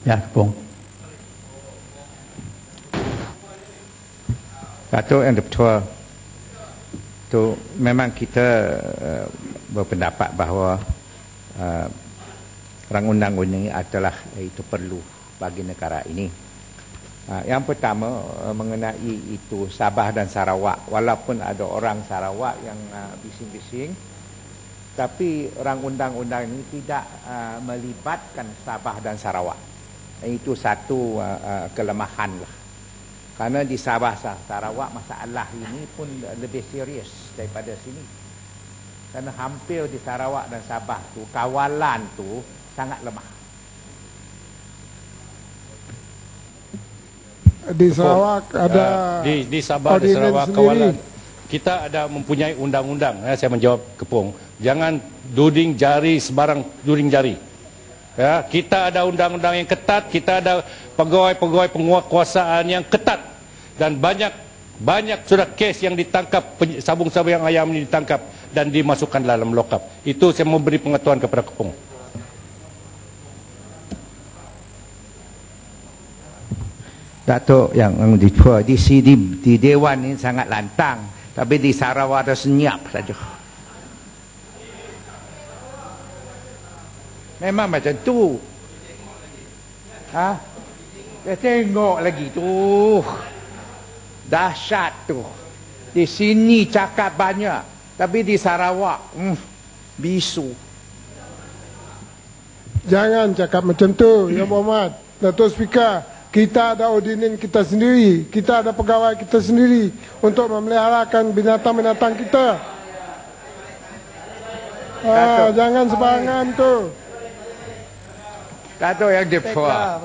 Ya, Kepong. Datuk Yang Dipertua, tu memang kita berpendapat bahawa rang undang-undang ini adalah itu perlu bagi negara ini. Yang pertama mengenai itu Sabah dan Sarawak, walaupun ada orang Sarawak yang bising-bising, tapi rang undang-undang ini tidak melibatkan Sabah dan Sarawak. Itu satu kelemahan lah. Karena di Sabah Sarawak masalah ini pun lebih serius daripada sini. Karena hampir di Sarawak dan Sabah tu kawalan tu sangat lemah. Di Sarawak ada di Sabah dan Sarawak kawalan. Kita ada mempunyai undang-undang. Saya menjawab Kepong. Jangan duding jari sebarang duding jari. Ya, kita ada undang-undang yang ketat, kita ada pegawai-pegawai penguasaan yang ketat, dan banyak sudah kes yang ditangkap, sabung-sabung yang ayam ini ditangkap dan dimasukkan dalam lokap. Itu saya memberi pengetahuan kepada Kepong. Datuk Yang Dipertua, di Dewan ini sangat lantang, tapi di Sarawak ada senyap saja. Memang macam tu. Dia tengok lagi tu. Dahsyat tu. Di sini cakap banyak, tapi di Sarawak bisu. Jangan cakap macam tu, Ya Muhammad. Datuk Speaker, kita ada ordinin kita sendiri, kita ada pegawai kita sendiri untuk memeliharakan binatang-binatang kita. Jangan sembarangan tu. Datuk Yang Dipertua,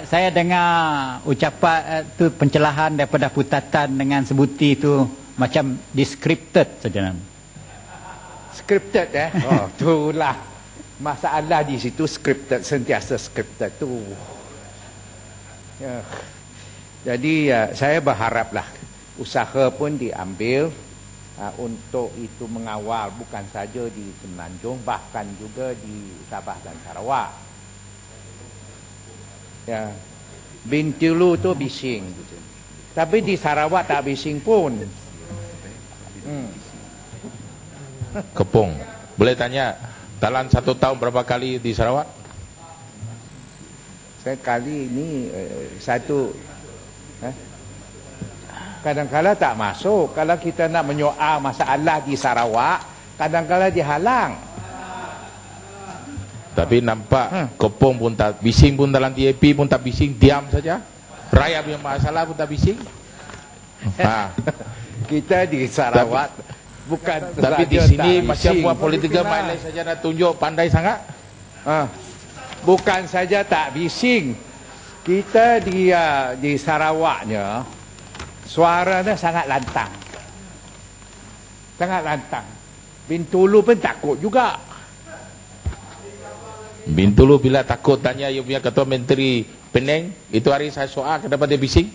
Saya dengar ucapan tu pencelahan daripada Putatan dengan sebuti itu macam descripted saja. Scripted Oh, itulah masalah di situ, scripted, sentiasa scripted tu. Ya. Jadi saya berharaplah usaha pun diambil untuk itu mengawal bukan saja di Semenanjung, bahkan juga di Sabah dan Sarawak. Ya, Bintulu tu bising, tapi di Sarawak tak bising pun. Kepong, boleh tanya dalam 1 tahun berapa kali di Sarawak? Sekali ini satu. Kadang-kadang tak masuk. Kalau kita nak menyoal masalah di Sarawak, kadang-kadang dihalang. Tapi nampak Kepong pun tak bising, pun dalam DAP pun tak bising, diam saja. Rakyat punya masalah pun tak bising. Kita di Sarawak bukan. Tapi di sini macam buat politika main saja nak tunjuk pandai sangat. Bukan saja tak bising, kita di Sarawaknya suaranya sangat lantang. Sangat lantang. Bintulu pun takut juga. Bintulu bila takut tanya you punya Ketua Menteri Penang, itu hari saya soal kenapa dia bising?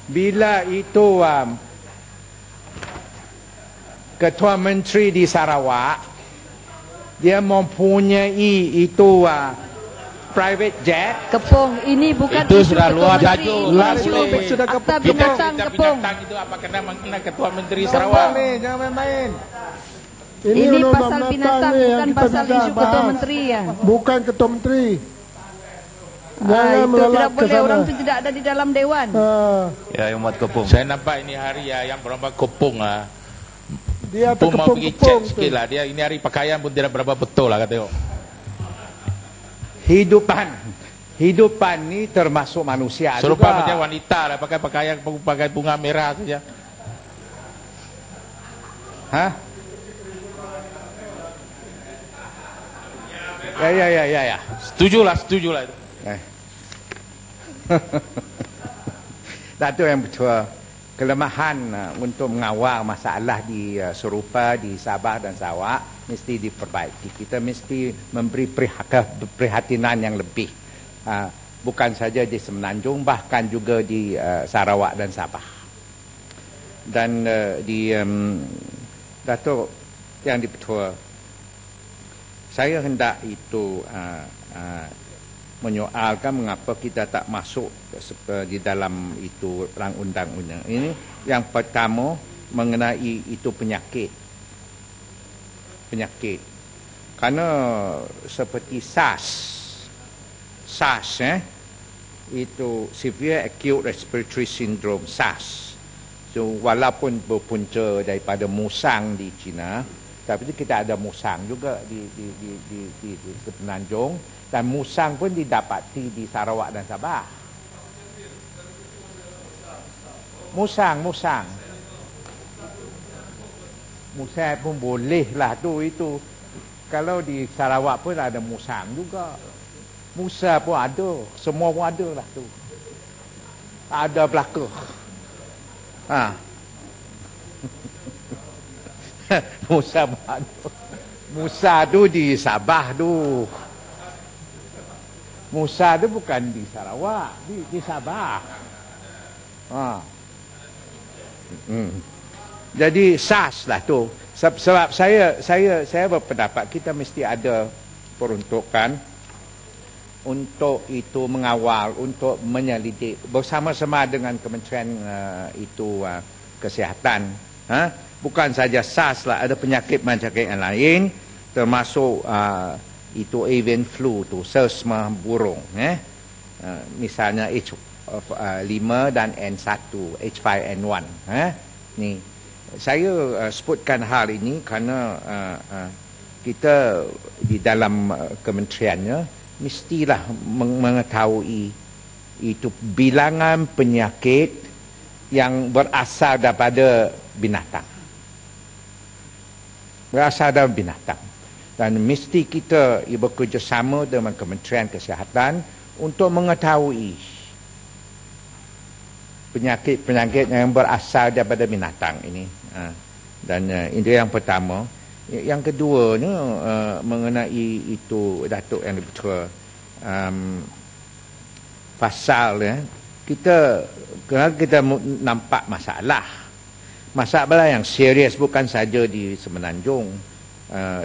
Bila itu Ketua Menteri di Sarawak, dia mempunyai itu private jet. Kepong, ini bukan itu isu sudah Ketua luar Menteri. jauh. Ini isu sudah Akta Kepong. Binatang, Kepong. Itu apa kena mengenai Ketua Menteri Kepong Sarawak? ni, jangan main-main. Ini undang-undang pasal binatang, ni yang bukan kita pasal tidak isu Ketua bahas. Menteri ya. Bukan Ketua Menteri. Jangan Itu melelap tidak ke boleh, sana. orang itu tidak ada di dalam Dewan. Ya, yang buat Kepong. Saya nampak ini hari yang berapa Kepong Dia pun mau pergi terkepung-kepung cek sikit lah. Dia ini hari pakaian pun tidak berapa betul lah kata. Hidupan ni termasuk manusia Serupa juga. macam wanita lah pakai pakaian pakai bunga merah saja. Ya. Setujulah itu. Datuk Yang Dipertua, kelemahan untuk mengawal masalah di serupa di Sabah dan Sarawak mesti diperbaiki. Kita mesti memberi perhatian yang lebih. Bukan saja di Semenanjung, bahkan juga di Sarawak dan Sabah. Dan di Datuk Yang Dipertua, saya hendak itu menyoalkan mengapa kita tak masuk di dalam itu perang undang-undang ini. Yang pertama mengenai itu penyakit. Karena seperti SARS itu severe acute respiratory syndrome, SARS. So walaupun berpunca daripada musang di China, tapi kita ada musang juga di Semenanjung, dan musang pun didapati di Sarawak dan Sabah. Musang pun boleh lah itu. Kalau di Sarawak pun ada musang juga. Musa pun ada, semua pun ada lah tu. Ada belaka. Musa pun ada. Musa tu di Sabah tu. Musa tu bukan di Sarawak, di Sabah. Jadi SARS lah tu. Sebab saya berpendapat kita mesti ada peruntukan untuk itu mengawal, untuk menyelidik bersama-sama dengan Kementerian Kesihatan. Bukan saja SARS lah, ada penyakit yang lain, termasuk itu avian flu tu, selsma burung. Misalnya H5 dan N1, H5N1. Ni saya sebutkan hal ini kerana kita di dalam kementeriannya mestilah mengetahui itu bilangan penyakit yang berasal daripada binatang. Dan mesti kita bekerjasama dengan Kementerian Kesihatan untuk mengetahui penyakit-penyakit yang berasal daripada binatang ini. Dan itu yang pertama. Yang keduanya mengenai itu Datuk yang dibetul pasal kita nampak masalah yang serius, bukan saja di Semenanjung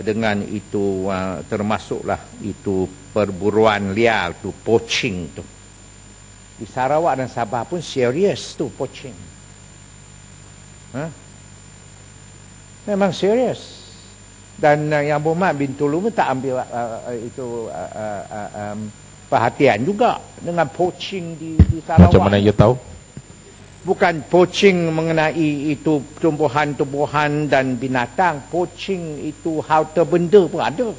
dengan itu termasuklah itu perburuan liar tu, poaching tu. Di Sarawak dan Sabah pun serius tu poaching. Memang serius. Dan Yang Berhormat bin Tulu pun tak ambil perhatian juga dengan poaching di Sarawak. Macam mana you tahu? Bukan poaching mengenai itu tumbuhan-tumbuhan dan binatang, poaching itu harta benda pun ada.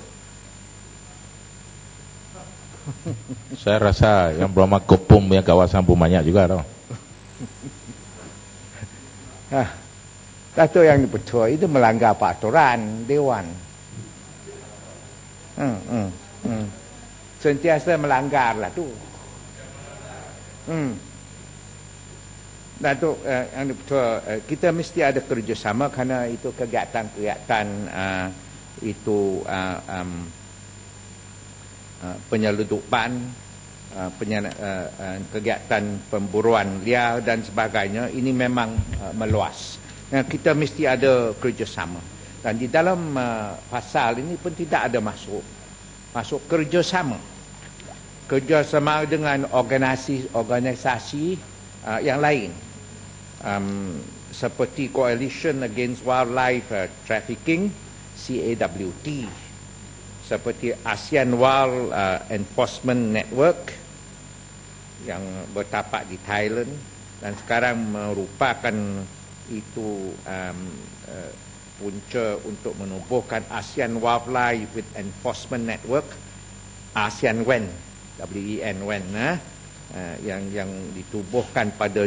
Saya rasa yang Berhormat Kopum yang kawasan pun banyak juga tau. Datuk yang betul itu melanggar peraturan Dewan. Sentiasa melanggar lah tu. Datuk yang betul, kita mesti ada kerjasama kerana itu kegiatan-kegiatan itu penyeludupan, kegiatan pemburuan liar dan sebagainya, ini memang meluas. Kita mesti ada kerjasama. Dan di dalam pasal ini pun tidak ada masuk kerjasama dengan organisasi yang lain, seperti Coalition Against Wildlife Trafficking, CAWT, seperti ASEAN Wild Enforcement Network yang bertapak di Thailand dan sekarang merupakan itu punca untuk menubuhkan ASEAN Wildlife Enforcement Network, ASEAN WEN, WEN, yang ditubuhkan pada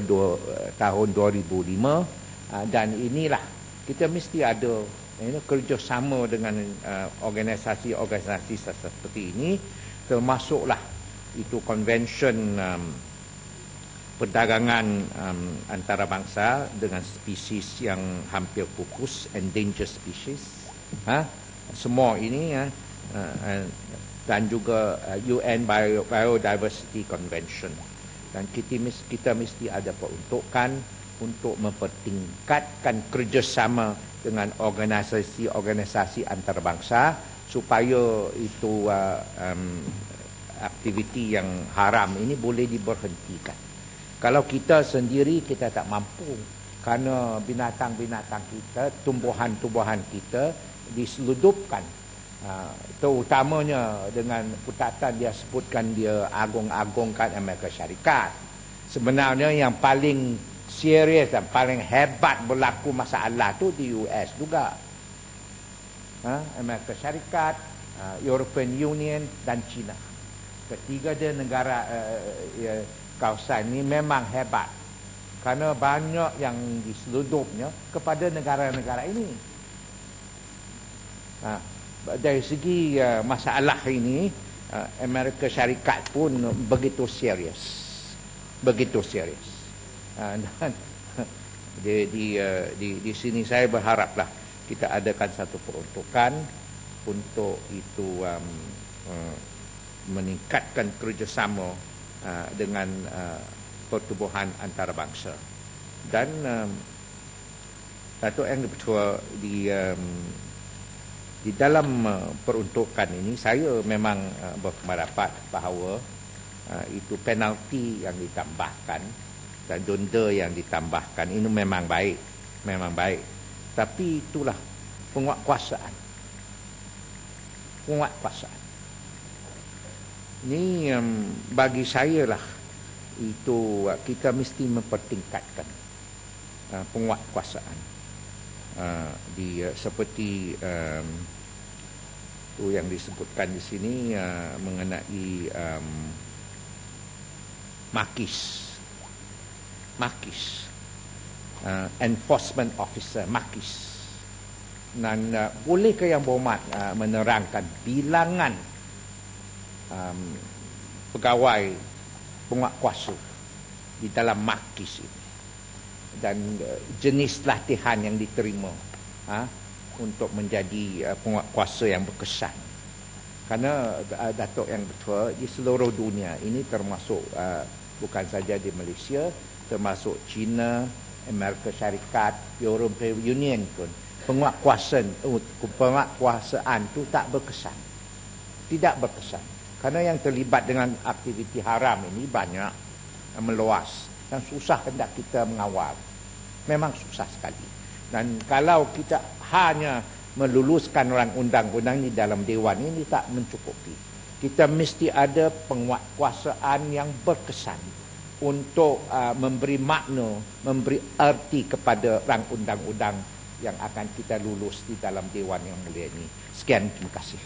tahun 2005. Dan inilah kita mesti ada kerjasama dengan organisasi-organisasi seperti ini, termasuklah itu konvensyen perdagangan antarabangsa dengan spesies yang hampir pupus, endangered species, semua ini dan juga UN Biodiversity Convention. Dan kita mesti ada peruntukan untuk mempertingkatkan kerjasama dengan organisasi-organisasi antarabangsa supaya itu aktiviti yang haram ini boleh diberhentikan. Kalau kita sendiri kita tak mampu, kerana binatang-binatang kita, tumbuhan-tumbuhan kita diseludupkan. Terutamanya dengan putatan dia sebutkan dia agung-agungkan Amerika Syarikat. Sebenarnya yang paling serius dan paling hebat berlaku masalah tu di US juga. Amerika Syarikat, European Union dan China. Ketiga dia negara kawasan ini memang hebat. Kerana banyak yang diseludupnya kepada negara-negara ini. Dari segi masalah ini, Amerika Syarikat pun begitu serius. Begitu serius. Dan di sini saya berharaplah kita adakan satu peruntukan untuk itu meningkatkan kerjasama dengan pertubuhan antarabangsa. Dan Datuk Yang Ketua di dalam peruntukan ini saya memang berpendapat bahawa itu penalti yang ditambahkan dan denda yang ditambahkan ini memang baik, tapi itulah penguatkuasaan. Ini bagi saya lah, itu kita mesti mempertingkatkan penguatkuasaan seperti itu yang disebutkan di sini mengenai Makis enforcement officer Makis. Dan bolehkah Yang Berhormat menerangkan bilangan pegawai penguatkuasa di dalam Makis ini dan jenis latihan yang diterima untuk menjadi penguatkuasa yang berkesan. Kerana Datuk Yang Ketua, di seluruh dunia ini termasuk bukan saja di Malaysia, termasuk China, Amerika Syarikat, European Union pun, penguatkuasaan itu tak berkesan. Tidak berkesan. Kerana yang terlibat dengan aktiviti haram ini banyak, meluas, dan susah hendak kita mengawal. Memang susah sekali. Dan kalau kita hanya meluluskan orang undang-undang di dalam Dewan ini tak mencukupi. Kita mesti ada penguatkuasaan yang berkesan untuk memberi makna, memberi arti kepada rang undang-undang yang akan kita lulus di dalam Dewan yang mulia ini. Sekian, terima kasih.